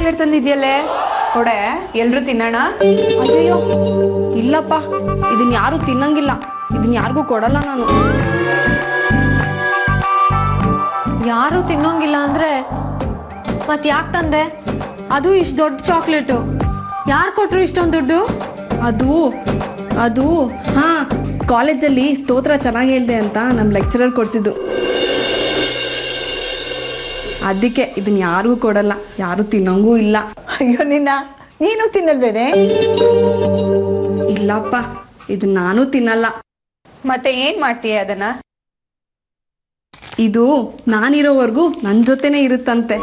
Chocolate ತಂದಿದ್ಯಲ್ಲೇ ಕೊಡೆ ಎಲ್ರು ತಿನ್ನೋಣ. ಅಯ್ಯೋ ಇಲ್ಲಪ್ಪ, ಇದನ್ನ ಯಾರು ತಿನ್ನಂಗಿಲ್ಲ, ಇದನ್ನ ಯಾರಿಗೂ ಕೊಡಲ್ಲ ನಾನು. ಯಾರು ತಿನ್ನೋಂಗಿಲ್ಲ ಅಂದ್ರೆ ಮತ್ತೆ ಯಾಕೆ ತಂದೆ? ಅದು ಇಷ್ಟು ದೊಡ್ಡ ಚಾಕ್ಲೇಟು ಯಾರು ಕೊಟ್ರು ಇಷ್ಟೊಂದು ದುಡ್ಡು? ಅದು ಹಾ, ಕಾಲೇಜಲ್ಲಿ ಸ್ತೋತ್ರ ಚೆನ್ನಾಗಿ ಹೇಳ್ದೆ ಅಂತ ನಮ್ಮ ಲೆಕ್ಚರರ್ ಕೊಡಿಸಿದ್ದು. ಅದಕ್ಕೆ ಇದನ್ನ ಯಾರಿಗೂ ಕೊಡಲ್ಲ, ಯಾರು ತಿನ್ನಂಗೂ ಇಲ್ಲ. ಅಯ್ಯೋ ನೀನು ತಿನ್ನಲ್ವೇನೆ? ಇಲ್ಲಪ್ಪ, ಇದನ್ನ ನಾನು ತಿನ್ನಲ್ಲ. ಮತ್ತೆ ಏನ್ ಮಾಡ್ತೀಯ ಅದನ್ನ? ಇದು ನಾನಿರೋವರೆಗೂ ನನ್ನ ಜೊತೆನೇ ಇರುತ್ತಂತೆ.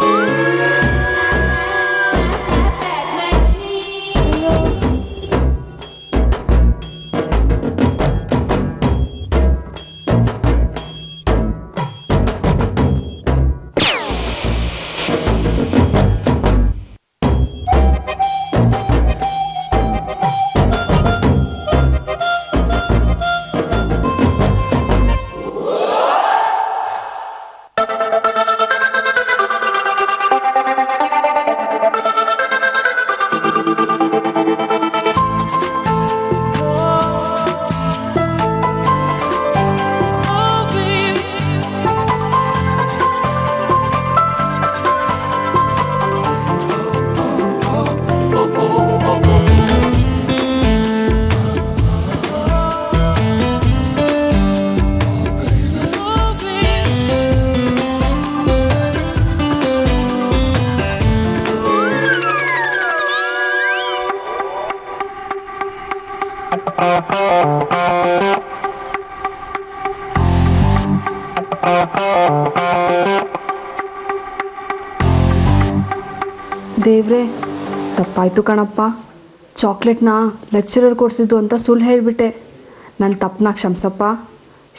ದೇವ್ರೆ, ತಪ್ಪಾಯ್ತು ಕಣಪ್ಪ. ಚಾಕ್ಲೇಟ್ನ ಲೆಕ್ಚರರ್ ಕೊಡಿಸಿದ್ದು ಅಂತ ಸುಳ್ಳು ಹೇಳಿಬಿಟ್ಟೆ. ನನ್ನ ತಪ್ಪನ್ನ ಕ್ಷಮಿಸಪ್ಪ.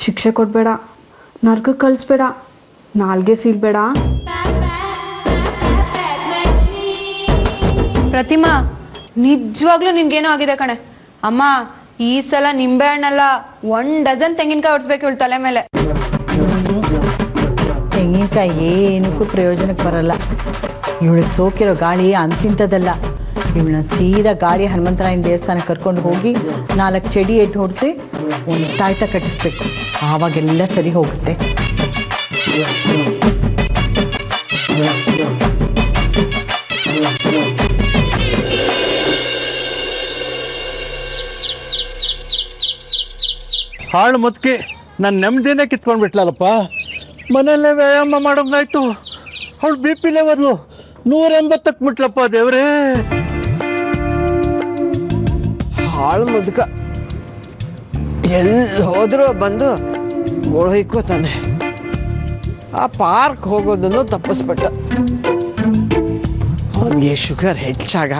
ಶಿಕ್ಷೆ ಕೊಡಬೇಡ, ನರ್ಕಕ್ಕೆ ಕಳಿಸ್ಬೇಡ, ನಾಲ್ಗೆ ಸೀಳ್ಬೇಡ. ಪ್ರತಿಮಾ, ನಿಜವಾಗ್ಲೂ ನಿನ್ಗೇನೋ ಆಗಿದೆ ಕಣೆ. ಅಮ್ಮ, ಈ ಸಲ ನಿಂಬೆ ಹಣ್ಣಲ್ಲ 1 ಡಜನ್ ತೆಂಗಿನಕಾಯಿ ಹೊಡ್ಸ್ಬೇಕು ಇವಳು ತಲೆ ಮೇಲೆ. ತೆಂಗಿನಕಾಯಿ ಏನಕ್ಕೂ ಪ್ರಯೋಜನಕ್ಕೆ ಬರಲ್ಲ. ಇವಳಿಗೆ ಸೋಕಿರೋ ಗಾಳಿ ಅಂತಿಂಥದ್ದಲ್ಲ. ಇವಳನ್ನ ಸೀದಾ ಗಾಳಿ ಹನುಮಂತರಾಯನ ದೇವಸ್ಥಾನಕ್ಕೆ ಕರ್ಕೊಂಡು ಹೋಗಿ 4 ಚಡಿ ಎಟ್ಟು ಹೊಡಿಸಿ ಒಂದು ತಾಯ್ತ ಕಟ್ಟಿಸ್ಬೇಕು. ಆವಾಗೆಲ್ಲ ಸರಿ ಹೋಗುತ್ತೆ. ಹಾಳು ಮುದುಕಿ ನನ್ನ ನೆಮ್ಮದಿನೇ ಕಿತ್ಕೊಂಡ್ಬಿಟ್ಲಲ್ಲಪ್ಪ. ಮನೆಯಲ್ಲೇ ವ್ಯಾಯಾಮ ಮಾಡೋಂಗಾಯ್ತು. ಅವಳು BP ಲೆವೆಲ್ಲು 180ಕ್ಕೆ ಬಿಟ್ಲಪ್ಪ. ದೇವ್ರೇ, ಹಾಳು ಮುದುಕ ಎಲ್ಲಿ ಹೋದರೂ ಬಂದು ಮೊಳಹಿಕ್ಕೋತಾನೆ. ಆ ಪಾರ್ಕ್ ಹೋಗೋದನ್ನು ತಪ್ಪಿಸ್ಬಿಟ್ಟ. ಅವನಿಗೆ ಶುಗರ್ ಹೆಚ್ಚಾಗ.